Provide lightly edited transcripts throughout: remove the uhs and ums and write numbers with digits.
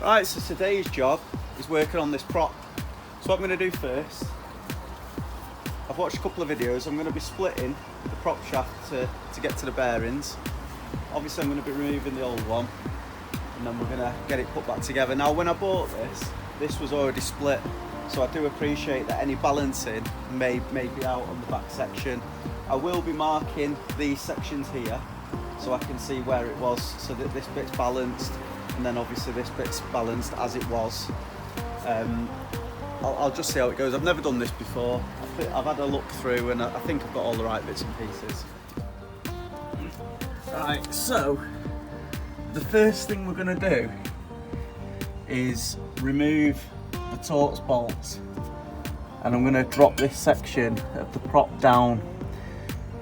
Right, so today's job is working on this prop. So what I'm going to do first, I've watched a couple of videos. I'm going to be splitting the prop shaft to get to the bearings. Obviously I'm going to be removing the old one and then we're going to get it put back together. Now when I bought this was already split, so I do appreciate that any balancing may be out on the back section. I will be marking these sections here so I can see where it was, so that this bit's balanced and then obviously this bit's balanced as it was. I'll just see how it goes. I've never done this before. I've had a look through and I think I've got all the right bits and pieces. Right, so the first thing we're going to do is remove the Torx bolts, and I'm going to drop this section of the prop down.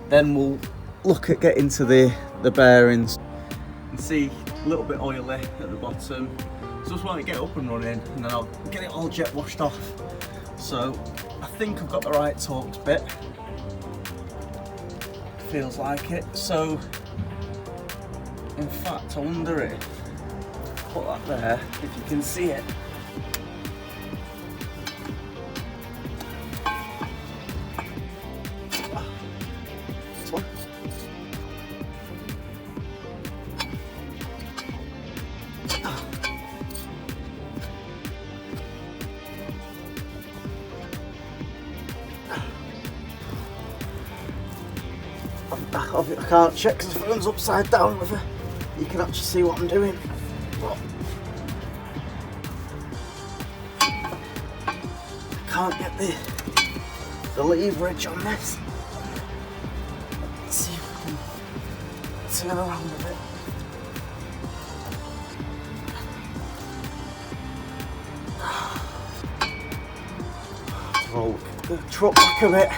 Then we'll look at getting to the bearings and see a little bit oily at the bottom. So just want to get up and running and then I'll get it all jet washed off. So I think I've got the right Torx bit. Feels like it. So in fact I wonder if, put that there, if you can see it. This one. I can't check because the phone's upside down whether you can actually see what I'm doing. But I can't get the leverage on this. Let's see if we can turn around a bit. Roll the truck back a bit.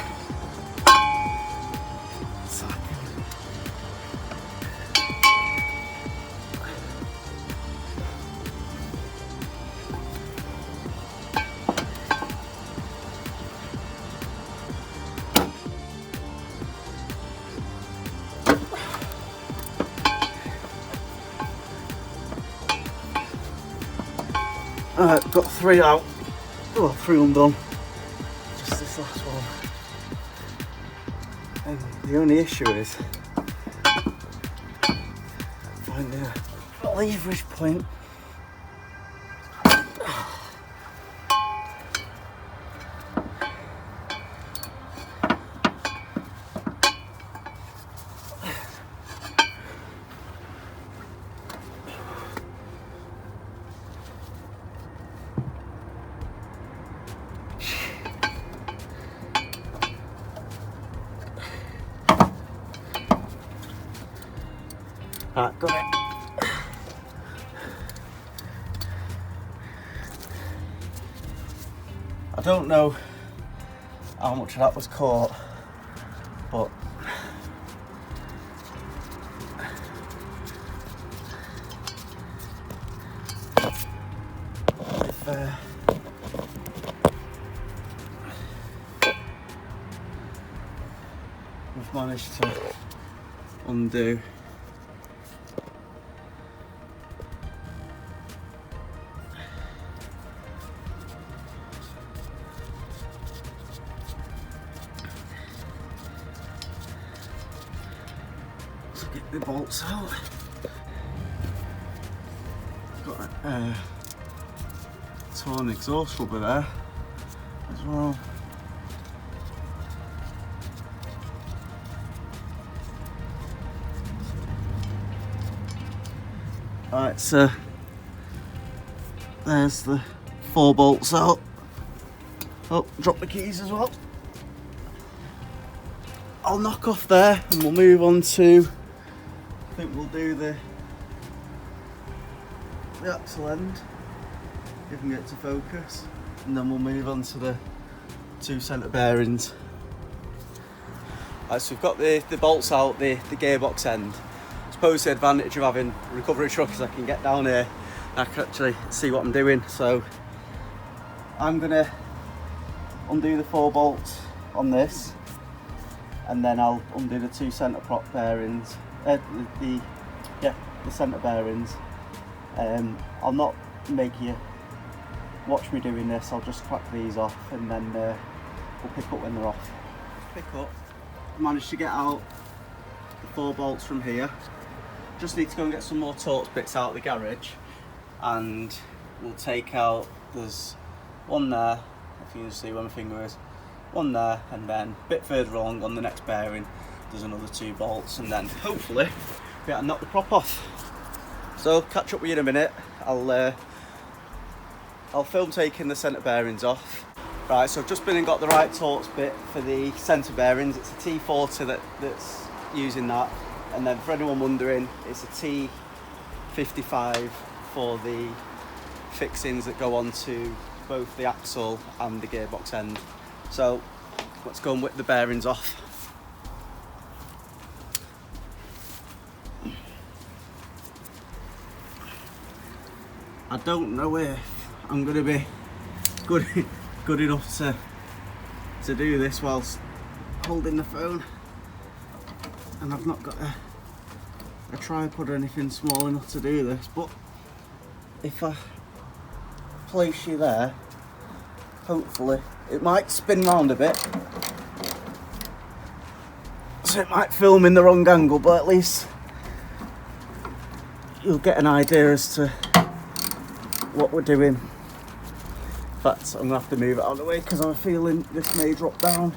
Alright, got 3 out. Oh, 3 undone. Just this last one. And the only issue is finding a leverage point. Alright, got it. I don't know how much of that was caught, but if we've managed to undo the bolts out. Got a torn exhaust rubber there as well. Alright, so there's the 4 bolts out. Oh, drop the keys as well. I'll knock off there and we'll move on to, I think we'll do the axle end, if we can get it to focus, and then we'll move on to the 2 centre bearings. Right, so we've got the bolts out, the gearbox end. I suppose the advantage of having a recovery truck is I can get down here and I can actually see what I'm doing. So I'm going to undo the 4 bolts on this, and then I'll undo the 2 centre prop bearings, the centre bearings. I'll not make you watch me doing this. I'll just crack these off and then we'll pick up when they're off. Pick up, managed to get out the 4 bolts from here. Just need to go and get some more Torx bits out of the garage, and we'll take out, there's one there, if you can see where my finger is, one there, and then a bit further along on the next bearing there's another 2 bolts, and then hopefully be able to knock the prop off. So catch up with you in a minute. I'll film taking the centre bearings off. Right, so I've just been and got the right Torx bit for the centre bearings. It's a T40 that's using that, and then for anyone wondering, it's a T55 for the fixings that go onto both the axle and the gearbox end. So let's go and whip the bearings off. I don't know if I'm going to be good enough to do this whilst holding the phone, and I've not got a tripod or anything small enough to do this, but if I place you there, hopefully it might spin round a bit, so it might film in the wrong angle, but at least you'll get an idea as to what we're doing. In fact, I'm gonna have to move it out of the way because I'm feeling this may drop down.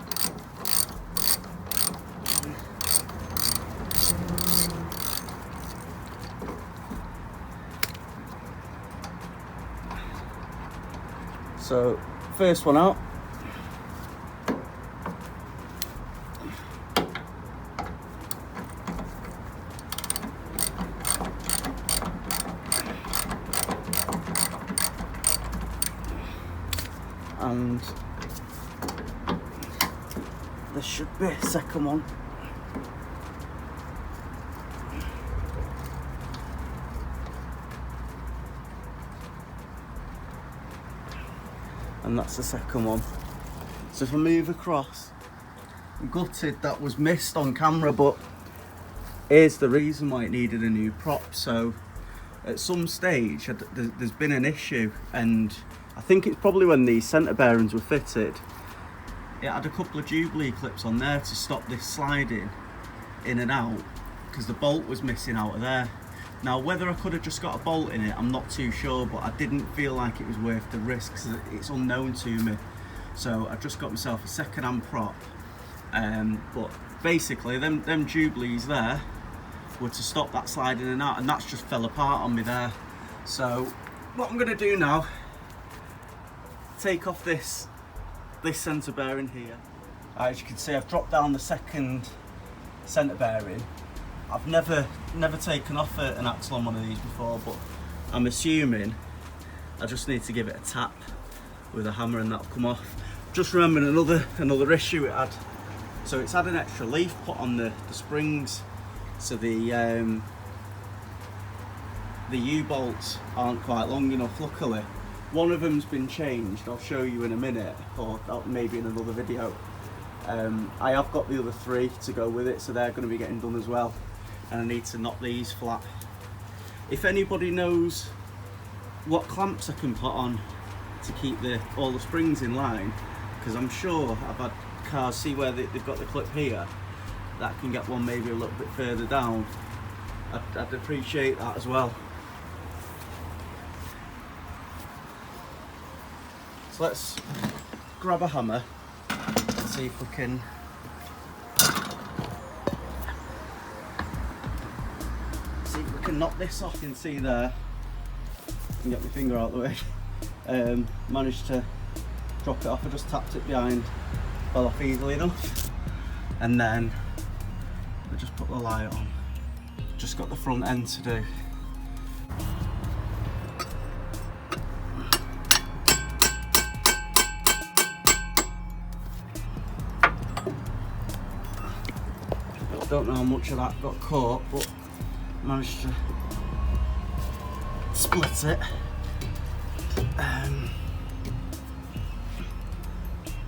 So, first one out. And there should be a second one. And that's the second one. So if I move across, I'm gutted that was missed on camera, but here's the reason why it needed a new prop. So at some stage there's been an issue, and I think it's probably when these centre bearings were fitted, it had a couple of Jubilee clips on there to stop this sliding in and out, because the bolt was missing out of there. Now whether I could have just got a bolt in it, I'm not too sure, but I didn't feel like it was worth the risk because it's unknown to me. So I just got myself a second-hand prop. But basically them Jubilees there were to stop that sliding in and out, and that's just fell apart on me there. So what I'm going to do now, take off this centre bearing here. As you can see, I've dropped down the second centre bearing. I've never taken off an axle on one of these before, but I'm assuming I just need to give it a tap with a hammer and that'll come off. Just remembering another issue it had. So it's had an extra leaf put on the springs, so the U-bolts aren't quite long enough, luckily. One of them's been changed, I'll show you in a minute, or maybe in another video. I have got the other 3 to go with it, so they're going to be getting done as well. And I need to knock these flat. If anybody knows what clamps I can put on to keep all the springs in line, because I'm sure I've had cars, see where they've got the clip here, that can get one maybe a little bit further down, I'd appreciate that as well. So let's grab a hammer and see if we can knock this off. You can see there, I can get my finger out of the way. Managed to drop it off. I just tapped it behind, fell off easily enough, and then I just put the light on. Just got the front end to do. Don't know how much of that got caught, but managed to split it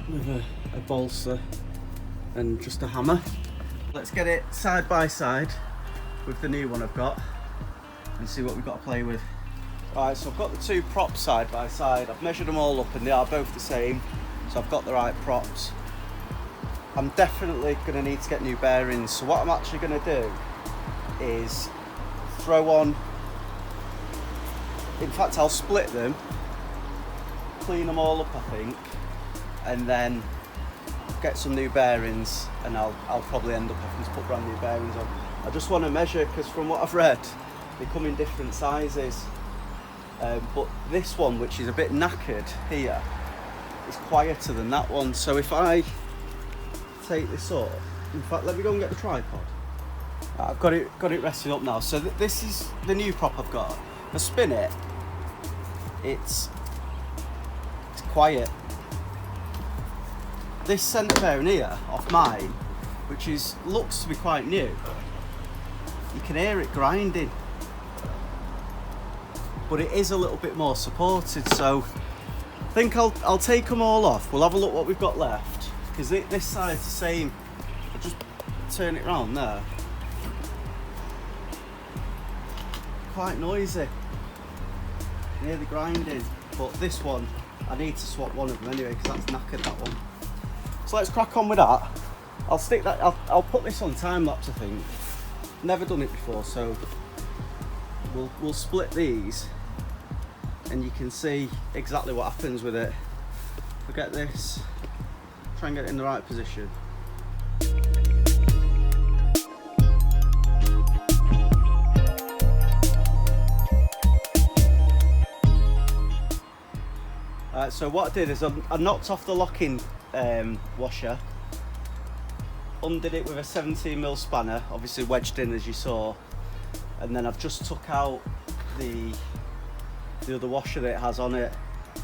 with a bolster and just a hammer. Let's get it side by side with the new one I've got and see what we've got to play with. Right, so I've got the two props side by side. I've measured them all up and they are both the same, so I've got the right props. I'm definitely going to need to get new bearings, so what I'm actually going to do is throw on, in fact I'll split them, clean them all up I think, and then get some new bearings, and I'll probably end up having to put brand new bearings on. I just want to measure, because from what I've read they come in different sizes, but this one, which is a bit knackered here, is quieter than that one. So if I take this up, in fact let me go and get the tripod. I've got it resting up now. So this is the new prop I've got. I spin it, it's quiet. This centre bearing here off mine, which looks to be quite new, you can hear it grinding, but it is a little bit more supported. So I think I'll take them all off. We'll have a look what we've got left, because this side's the same. I'll just turn it round there. Quite noisy. You hear the grinding, but this one I need to swap one of them anyway, because that's knackered, that one. So let's crack on with that. I'll stick that. I'll put this on time lapse. I think. Never done it before, so we'll split these, and you can see exactly what happens with it. Forget this. Try and get it in the right position. So what I did is I knocked off the locking washer, undid it with a 17mm spanner, obviously wedged in as you saw, and then I've just took out the other washer that it has on it.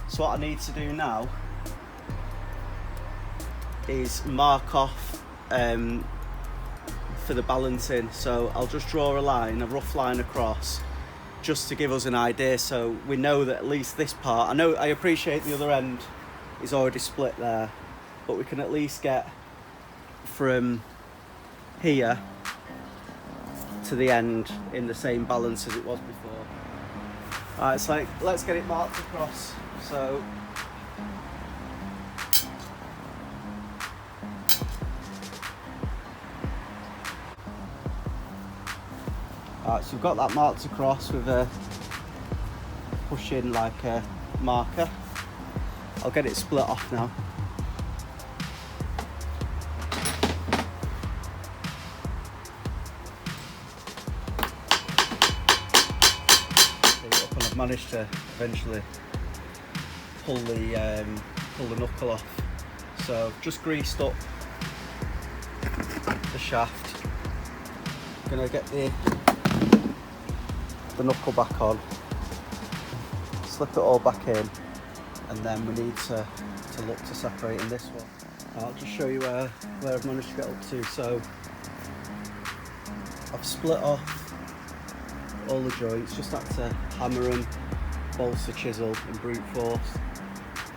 So what I need to do now is mark off for the balancing. So I'll just draw a line, a rough line across, just to give us an idea, so we know that at least this part, I appreciate the other end is already split there, but we can at least get from here to the end in the same balance as it was before. Alright, so let's get it marked across. So so we've got that marked across with a push in like a marker. I'll get it split off now. And I've managed to eventually pull the knuckle off. So just greased up the shaft. Gonna get the knuckle back on, slip it all back in, and then we need to look to separating this one. I'll just show you where I've managed to get up to. So I've split off all the joints, just had to hammer them, bolster, chisel and brute force.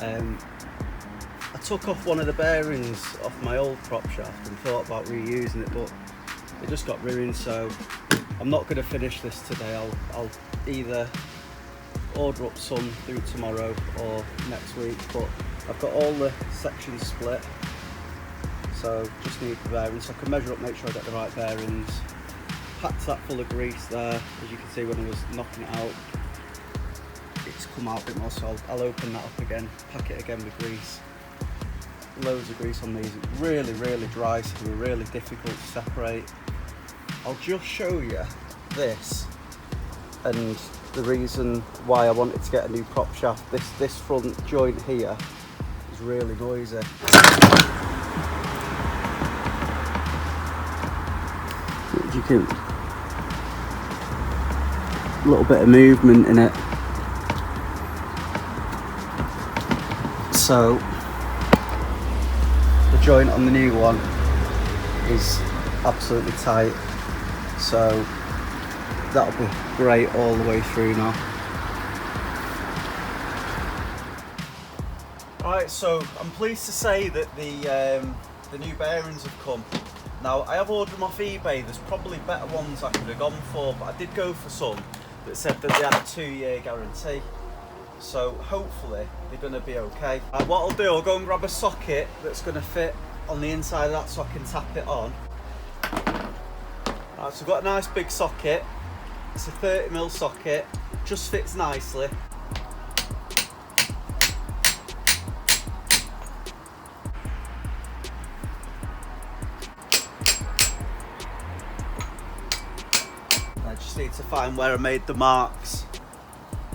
I took off one of the bearings off my old prop shaft and thought about reusing it, but it just got ruined, so I'm not going to finish this today. I'll either order up some through tomorrow or next week, but I've got all the sections split, so just need the bearings. So I can measure up, make sure I get the right bearings. Packed that full of grease there, as you can see when I was knocking it out. It's come out a bit more, so I'll open that up again, pack it again with grease. Loads of grease on these. It's really, really dry, so they're really difficult to separate. I'll just show you this and the reason why I wanted to get a new prop shaft. This front joint here is really noisy. You can, a little bit of movement in it. So the joint on the new one is absolutely tight. So that'll be great all the way through now. Right, so I'm pleased to say that the new bearings have come. Now I have ordered them off eBay. There's probably better ones I could have gone for, but I did go for some. that said that they had a 2-year guarantee. So hopefully they're going to be okay. What I'll do, I'll go and grab a socket that's going to fit on the inside of that so I can tap it on. Right, so I've got a nice big socket. It's a 30mm socket, just fits nicely. I just need to find where I made the marks.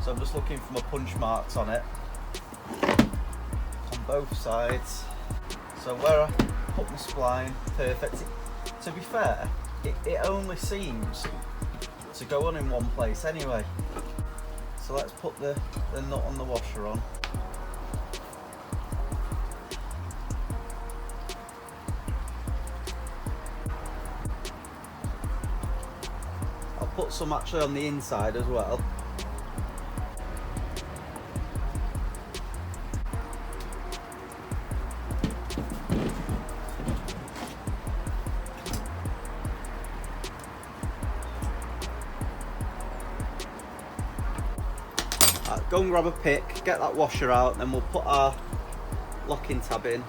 So I'm just looking for my punch marks on it. On both sides. So where I put my spline, perfect. To be fair, it only seems to go on in one place anyway. So let's put the nut on the washer on. I'll put some actually on the inside as well. Go and grab a pick, get that washer out, and then we'll put our locking tab in.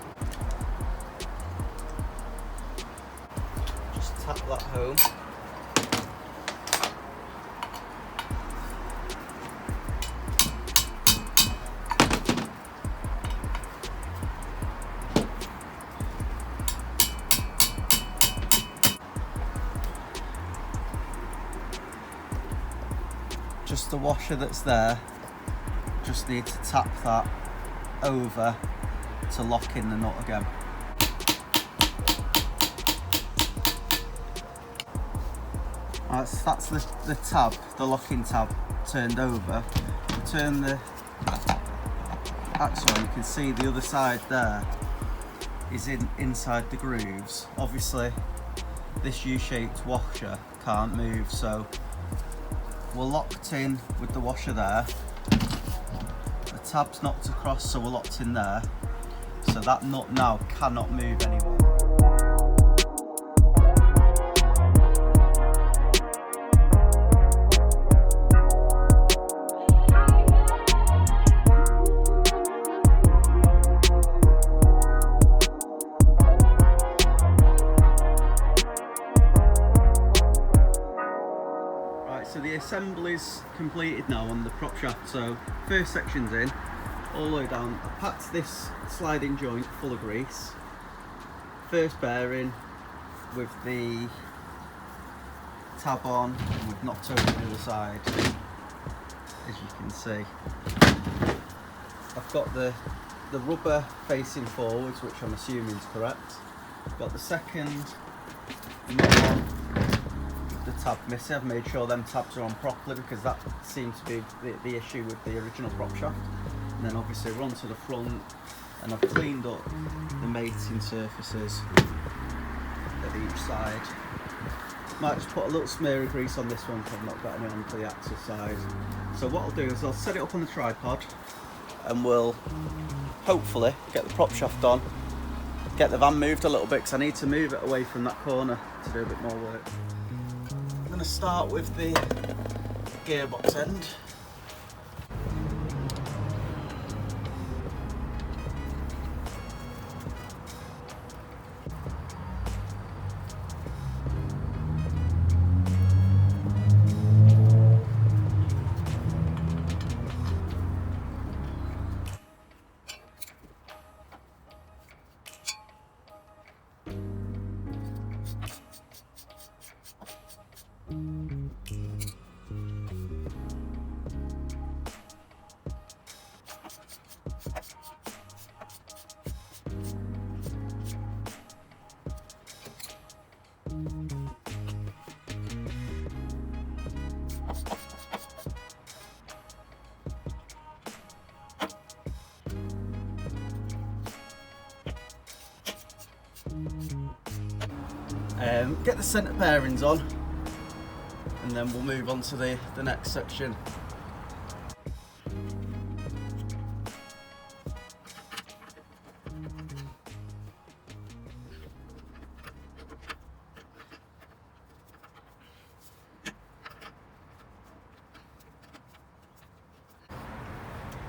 Just tap that home. Just the washer that's there. Just need to tap that over to lock in the nut again. Right, so that's the tab, the locking tab turned over. Turn the axle on, you can see the other side there is inside the grooves. Obviously this U-shaped washer can't move, so we're locked in with the washer there. The tab's knocked across, so we're locked in there. So that nut now cannot move anymore. So the assembly's completed now on the prop shaft. So first section's in, all the way down. I packed this sliding joint full of grease. First bearing with the tab on, and we've knocked over the other side, as you can see. I've got the rubber facing forwards, which I'm assuming is correct. I've got the second nut on. The tab missing. I've made sure them tabs are on properly because that seems to be the issue with the original prop shaft. And then obviously we're onto the front, and I've cleaned up the mating surfaces at each side. Might just put a little smear of grease on this one because I've not got any on to the axle side. So what I'll do is I'll set it up on the tripod, and we'll hopefully get the prop shaft on, get the van moved a little bit because I need to move it away from that corner to do a bit more work. I'm going to start with the gearbox end. Get the centre bearings on, and then we'll move on to the next section.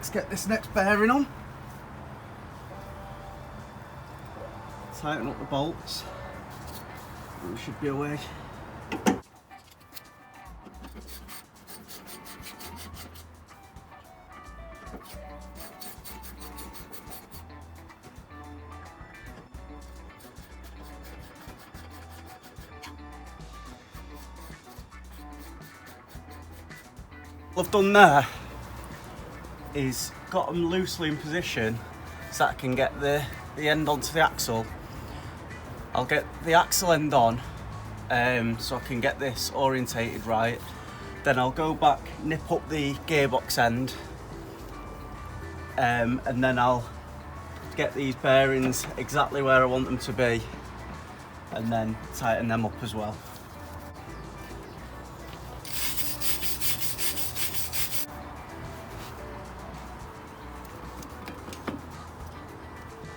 let's get this next bearing on. Tighten up the bolts. And we should be away. What I've done there is got them loosely in position so that I can get the end onto the axle. I'll get the axle end on so I can get this orientated right. Then I'll go back, nip up the gearbox end, and then I'll get these bearings exactly where I want them to be, and then tighten them up as well.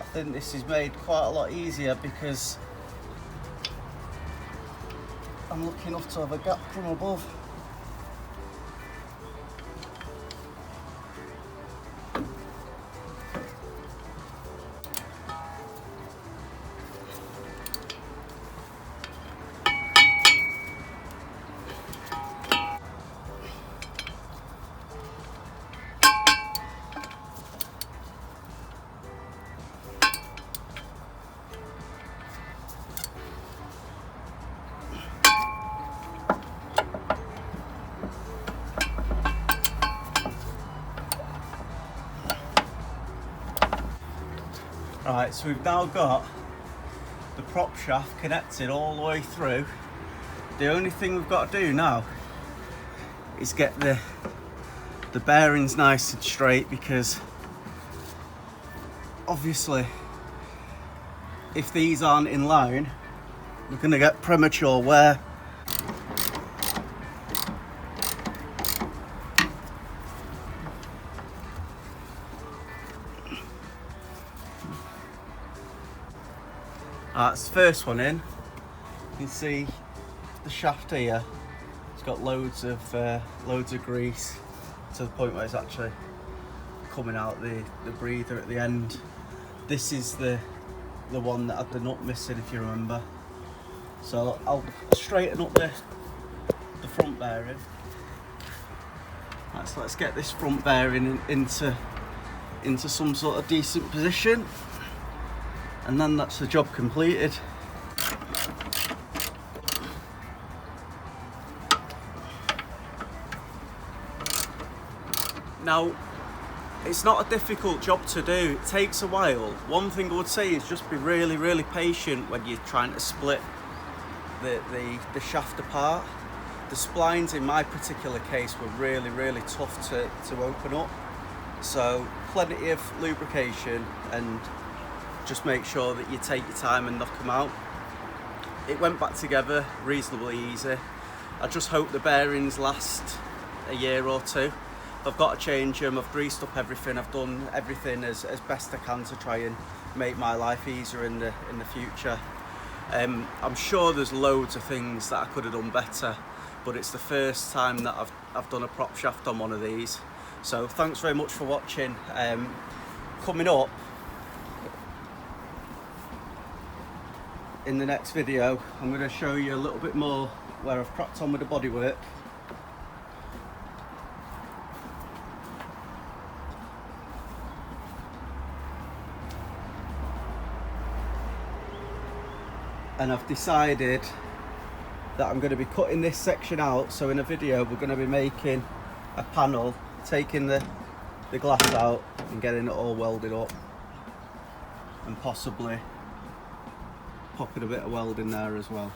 I think this is made quite a lot easier because I'm lucky enough to have a gap from above. Right, so we've now got the prop shaft connected all the way through. The only thing we've got to do now is get the bearings nice and straight, because obviously if these aren't in line, we're going to get premature wear. That's the first one in. You can see the shaft here. It's got loads of grease to the point where it's actually coming out the breather at the end. This is the one that had the nut missing, if you remember. So I'll straighten up the front bearing. Right, so let's get this front bearing into some sort of decent position, and then that's the job completed. Now, it's not a difficult job to do, it takes a while. One thing I would say is just be really, really patient when you're trying to split the shaft apart. The splines in my particular case were really, really tough to open up. So plenty of lubrication, and just make sure that you take your time and knock them out. It went back together reasonably easy. I just hope the bearings last a year or two. I've got to change them, I've greased up everything, I've done everything as best I can to try and make my life easier in the future. I'm sure there's loads of things that I could have done better, but it's the first time that I've done a prop shaft on one of these. So thanks very much for watching. Coming up in the next video, I'm going to show you a little bit more where I've cracked on with the bodywork. And I've decided that I'm going to be cutting this section out, so in a video we're going to be making a panel, taking the glass out and getting it all welded up, and possibly popping a bit of weld in there as well.